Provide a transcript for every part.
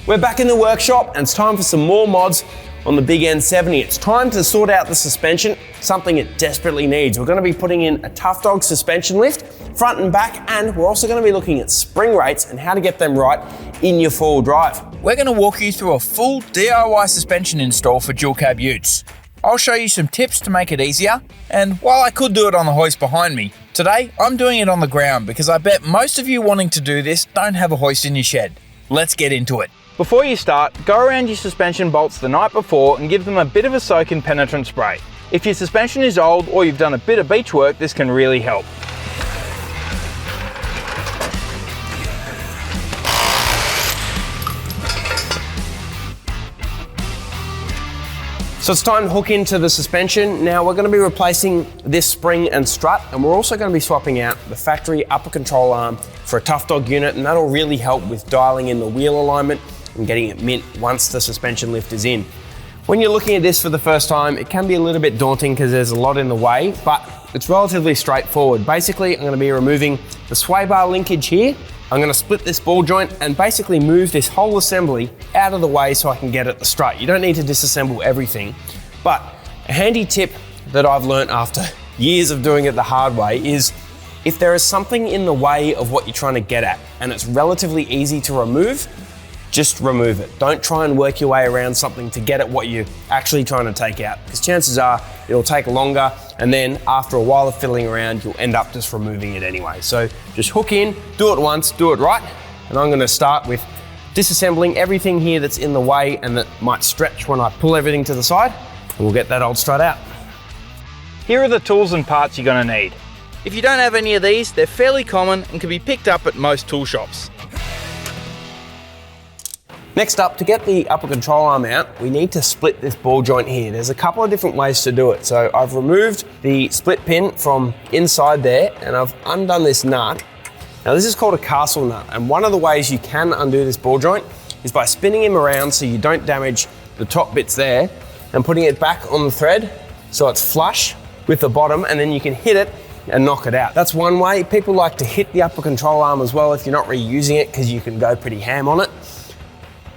We're back in the workshop and it's time for some more mods on the big N70. It's time to sort out the suspension, something it desperately needs. We're going to be putting in a Tough Dog suspension lift, front and back, and we're also going to be looking at spring rates and how to get them right in your four-wheel drive. We're going to walk you through a full DIY suspension install for dual cab utes. I'll show you some tips to make it easier, and while I could do it on the hoist behind me, today I'm doing it on the ground because I bet most of you wanting to do this don't have a hoist in your shed. Let's get into it. Before you start, go around your suspension bolts the night before and give them a bit of a soak in Penetrant spray. If your suspension is old or you've done a bit of beach work, this can really help. So it's time to hook into the suspension. Now we're going to be replacing this spring and strut, and we're also going to be swapping out the factory upper control arm for a Tough Dog unit, and that'll really help with dialing in the wheel alignment and getting it mint once the suspension lift is in. When you're looking at this for the first time, it can be a little bit daunting because there's a lot in the way, but it's relatively straightforward. Basically, I'm going to be removing the sway bar linkage here. I'm going to split this ball joint and basically move this whole assembly out of the way so I can get at the strut. You don't need to disassemble everything, but a handy tip that I've learned after years of doing it the hard way is if there is something in the way of what you're trying to get at and it's relatively easy to remove, just remove it. Don't try and work your way around something to get at what you're actually trying to take out, because chances are it'll take longer, and then after a while of fiddling around, you'll end up just removing it anyway. So just hook in, do it once, do it right, and I'm gonna start with disassembling everything here that's in the way and that might stretch when I pull everything to the side, and we'll get that old strut out. Here are the tools and parts you're gonna need. If you don't have any of these, they're fairly common and can be picked up at most tool shops. Next up, to get the upper control arm out, we need to split this ball joint here. There's a couple of different ways to do it. So I've removed the split pin from inside there and I've undone this nut. Now this is called a castle nut, and one of the ways you can undo this ball joint is by spinning him around so you don't damage the top bits there and putting it back on the thread so it's flush with the bottom, and then you can hit it and knock it out. That's one way. People like to hit the upper control arm as well if you're not reusing it, because you can go pretty ham on it.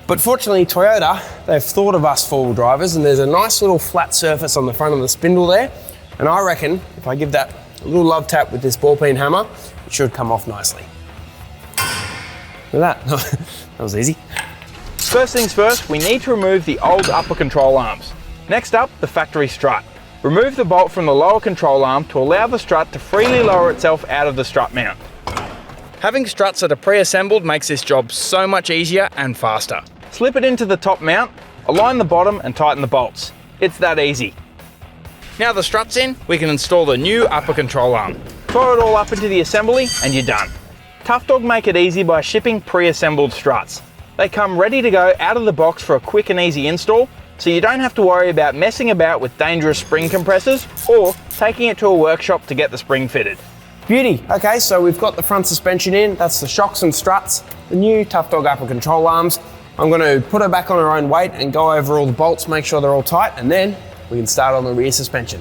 But fortunately, Toyota, they've thought of us four-wheel drivers, and there's a nice little flat surface on the front of the spindle there. And I reckon if I give that a little love tap with this ball peen hammer, it should come off nicely. Look at that, that was easy. First things first, we need to remove the old upper control arms. Next up, the factory strut. Remove the bolt from the lower control arm to allow the strut to freely lower itself out of the strut mount. Having struts that are pre-assembled makes this job so much easier and faster. Slip it into the top mount, align the bottom and tighten the bolts. It's that easy. Now the strut's in, we can install the new upper control arm. Throw it all up into the assembly and you're done. Tough Dog make it easy by shipping pre-assembled struts. They come ready to go out of the box for a quick and easy install, so you don't have to worry about messing about with dangerous spring compressors or taking it to a workshop to get the spring fitted. Beauty. Okay, so we've got the front suspension in. That's the shocks and struts, the new Tough Dog upper control arms. I'm going to put her back on her own weight and go over all the bolts, make sure they're all tight, and then we can start on the rear suspension.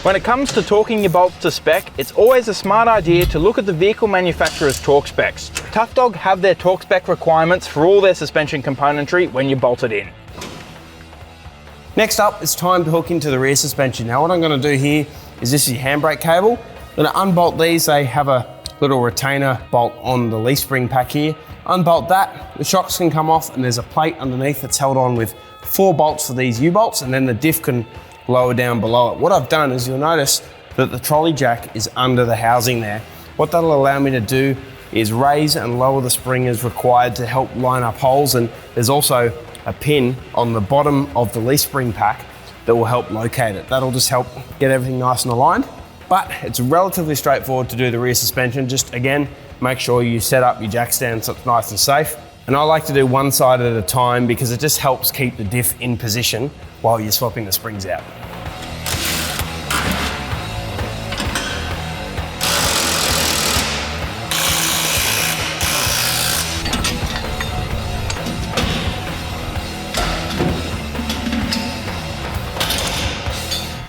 When it comes to torquing your bolts to spec, it's always a smart idea to look at the vehicle manufacturer's torque specs. Tough Dog have their torque spec requirements for all their suspension componentry when you bolt it in. Next up, it's time to hook into the rear suspension. Now what I'm going to do here is this is your handbrake cable. I'm going to unbolt these. They have a little retainer bolt on the leaf spring pack here. Unbolt that, the shocks can come off, and there's a plate underneath that's held on with 4 bolts for these U-bolts, and then the diff can lower down below it. What I've done is you'll notice that the trolley jack is under the housing there. What that'll allow me to do is raise and lower the spring as required to help line up holes, and there's also a pin on the bottom of the leaf spring pack that will help locate it. That'll just help get everything nice and aligned. But it's relatively straightforward to do the rear suspension. Just again, make sure you set up your jack stand so it's nice and safe. And I like to do one side at a time because it just helps keep the diff in position while you're swapping the springs out.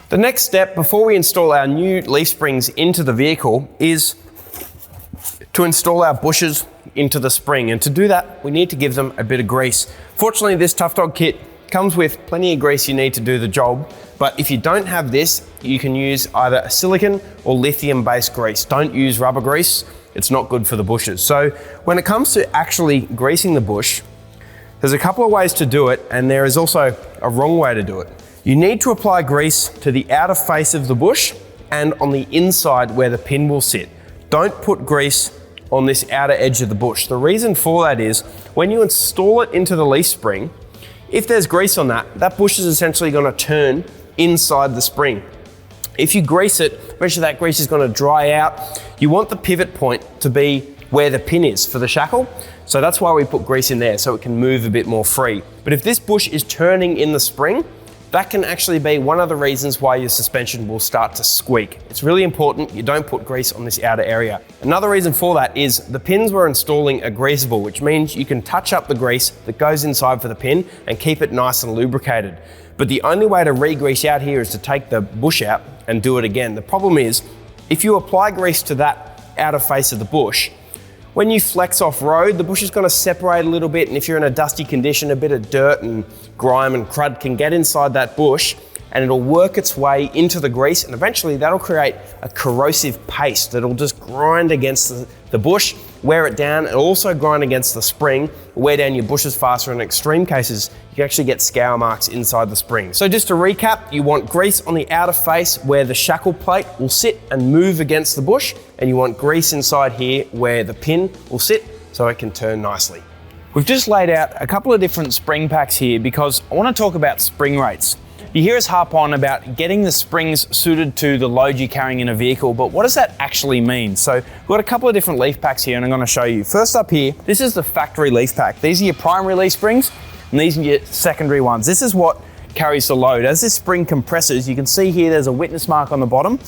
The next step before we install our new leaf springs into the vehicle is to install our bushes into the spring. And to do that, we need to give them a bit of grease. Fortunately, this Tough Dog kit comes with plenty of grease you need to do the job. But if you don't have this, you can use either a silicone or lithium based grease. Don't use rubber grease. It's not good for the bushes. So when it comes to actually greasing the bush, there's a couple of ways to do it, and there is also a wrong way to do it. You need to apply grease to the outer face of the bush and on the inside where the pin will sit. Don't put grease on this outer edge of the bush. The reason for that is when you install it into the leaf spring, if there's grease on that, that bush is essentially going to turn inside the spring. If you grease it, eventually that grease is going to dry out. You want the pivot point to be where the pin is for the shackle. So that's why we put grease in there, so it can move a bit more free. But if this bush is turning in the spring, that can actually be one of the reasons why your suspension will start to squeak. It's really important you don't put grease on this outer area. Another reason for that is the pins we're installing are greasable, which means you can touch up the grease that goes inside for the pin and keep it nice and lubricated. But the only way to re-grease out here is to take the bush out and do it again. The problem is, if you apply grease to that outer face of the bush, when you flex off road, the bush is going to separate a little bit, and if you're in a dusty condition, a bit of dirt and grime and crud can get inside that bush and it'll work its way into the grease, and eventually that'll create a corrosive paste that'll just grind against the bush, wear it down, and also grind against the spring, wear down your bushes faster. In extreme cases, you can actually get scour marks inside the spring. So just to recap, you want grease on the outer face where the shackle plate will sit and move against the bush, and you want grease inside here where the pin will sit so it can turn nicely. We've just laid out a couple of different spring packs here because I want to talk about spring rates. You hear us harp on about getting the springs suited to the load you're carrying in a vehicle, but what does that actually mean? So we've got a couple of different leaf packs here and I'm going to show you. First up here, this is the factory leaf pack. These are your primary leaf springs and these are your secondary ones. This is what carries the load. As this spring compresses, you can see here there's a witness mark on the bottom.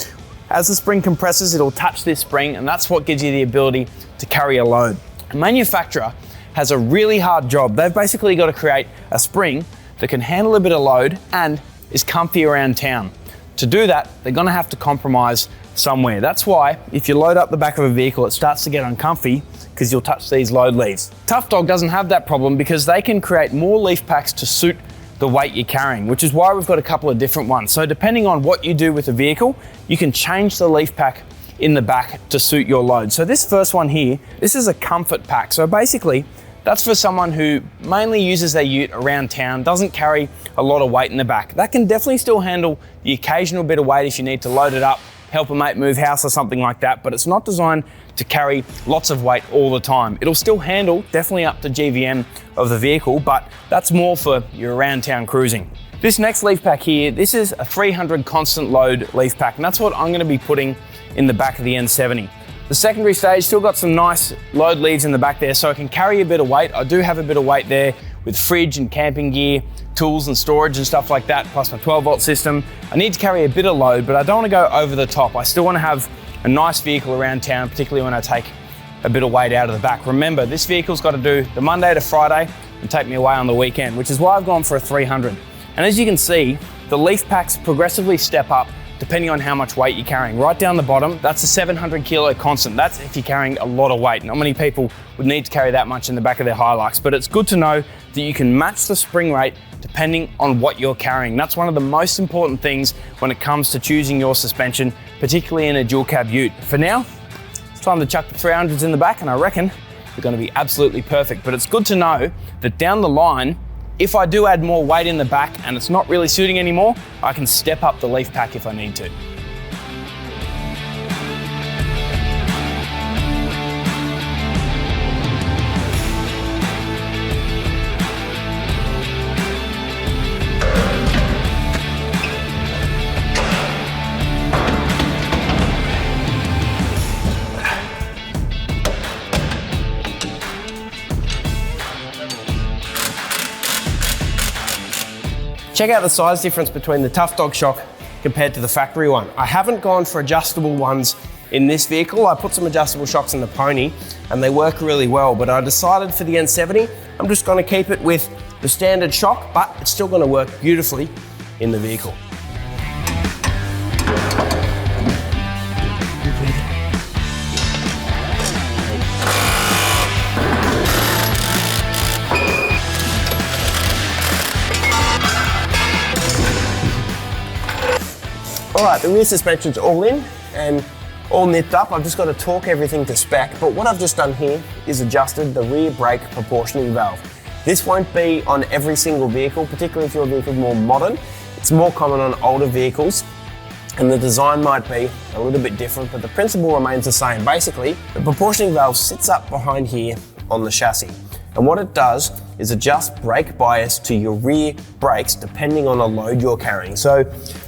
As the spring compresses, it'll touch this spring and that's what gives you the ability to carry a load. A manufacturer has a really hard job. They've basically got to create a spring that can handle a bit of load and is comfy around town. To do that, they're gonna have to compromise somewhere. That's why if you load up the back of a vehicle, it starts to get uncomfy because you'll touch these load leaves. Tough Dog doesn't have that problem because they can create more leaf packs to suit the weight you're carrying, which is why we've got a couple of different ones. So depending on what you do with the vehicle, you can change the leaf pack in the back to suit your load. So this first one here, this is a comfort pack. So basically, that's for someone who mainly uses their ute around town, doesn't carry a lot of weight in the back. That can definitely still handle the occasional bit of weight if you need to load it up, help a mate move house or something like that, but it's not designed to carry lots of weight all the time. It'll still handle definitely up to GVM of the vehicle, but that's more for your around town cruising. This next leaf pack here, this is a 300 constant load leaf pack, and that's what I'm gonna be putting in the back of the N70. The secondary stage still got some nice load leaves in the back there, so I can carry a bit of weight. I do have a bit of weight there with fridge and camping gear, tools and storage and stuff like that, plus my 12-volt system. I need to carry a bit of load, but I don't want to go over the top. I still want to have a nice vehicle around town, particularly when I take a bit of weight out of the back. Remember, this vehicle's got to do the Monday to Friday and take me away on the weekend, which is why I've gone for a 300. And as you can see, the leaf packs progressively step up depending on how much weight you're carrying. Right down the bottom, that's a 700 kilo constant. That's if you're carrying a lot of weight. Not many people would need to carry that much in the back of their Hilux, but it's good to know that you can match the spring rate depending on what you're carrying. That's one of the most important things when it comes to choosing your suspension, particularly in a dual cab ute. For now, it's time to chuck the 300s in the back, and I reckon they're gonna be absolutely perfect. But it's good to know that down the line, if I do add more weight in the back and it's not really suiting anymore, I can step up the leaf pack if I need to. Check out the size difference between the Tough Dog shock compared to the factory one. I haven't gone for adjustable ones in this vehicle. I put some adjustable shocks in the Pony and they work really well, but I decided for the N70, I'm just gonna keep it with the standard shock, but it's still gonna work beautifully in the vehicle. All right, the rear suspension's all in and all nipped up. I've just got to torque everything to spec, but what I've just done here is adjusted the rear brake proportioning valve. This won't be on every single vehicle, particularly if your vehicle's more modern. It's more common on older vehicles, and the design might be a little bit different, but the principle remains the same. Basically, the proportioning valve sits up behind here on the chassis, and what it does is adjust brake bias to your rear brakes depending on the load you're carrying. So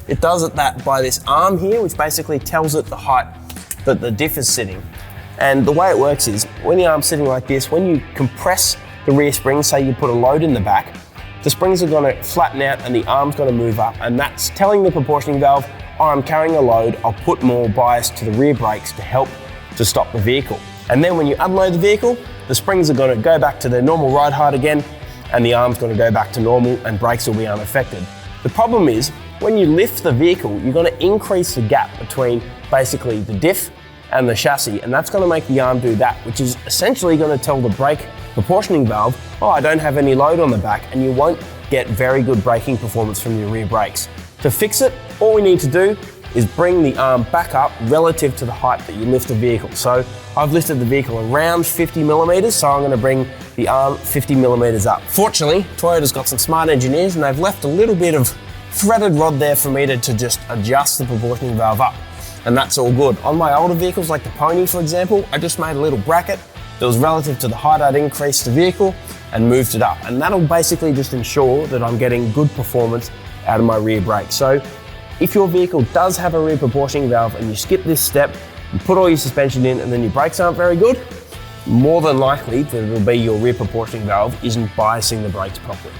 it does it that by this arm here, which basically tells it the height that the diff is sitting. And the way it works is, when the arm's sitting like this, when you compress the rear springs, say you put a load in the back, the springs are going to flatten out and the arm's going to move up, and that's telling the proportioning valve, oh, I'm carrying a load, I'll put more bias to the rear brakes to help to stop the vehicle. And then when you unload the vehicle, the springs are going to go back to their normal ride height again, and the arm's going to go back to normal and brakes will be unaffected. The problem is, when you lift the vehicle, you're going to increase the gap between basically the diff and the chassis, and that's going to make the arm do that, which is essentially going to tell the brake proportioning valve, oh, I don't have any load on the back, and you won't get very good braking performance from your rear brakes. To fix it, all we need to do is bring the arm back up relative to the height that you lift the vehicle. So I've lifted the vehicle around 50 millimeters, so I'm going to bring the arm 50 millimeters up. Fortunately, Toyota's got some smart engineers and they've left a little bit of threaded rod there for me to just adjust the proportioning valve up, and that's all good. On my older vehicles like the Pony, for example, I just made a little bracket that was relative to the height I'd increased the vehicle and moved it up, and that'll basically just ensure that I'm getting good performance out of my rear brake. So if your vehicle does have a rear proportioning valve and you skip this step and put all your suspension in and then your brakes aren't very good, more than likely that it'll be your rear proportioning valve isn't biasing the brakes properly.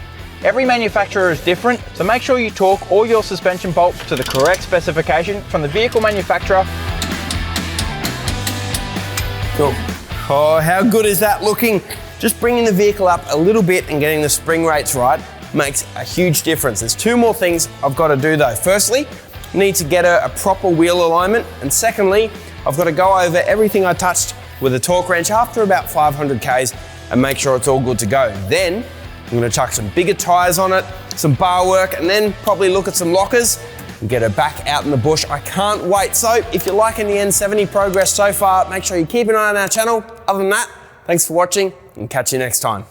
Every manufacturer is different, so make sure you torque all your suspension bolts to the correct specification from the vehicle manufacturer. Cool. Oh, how good is that looking? Just bringing the vehicle up a little bit and getting the spring rates right makes a huge difference. There's two more things I've got to do though. Firstly, I need to get a proper wheel alignment, and secondly, I've got to go over everything I touched with a torque wrench after about 500 Ks and make sure it's all good to go. Then I'm going to chuck some bigger tyres on it, some bar work, and then probably look at some lockers and get her back out in the bush. I can't wait. So if you're liking the N70 progress so far, make sure you keep an eye on our channel. Other than that, thanks for watching and catch you next time.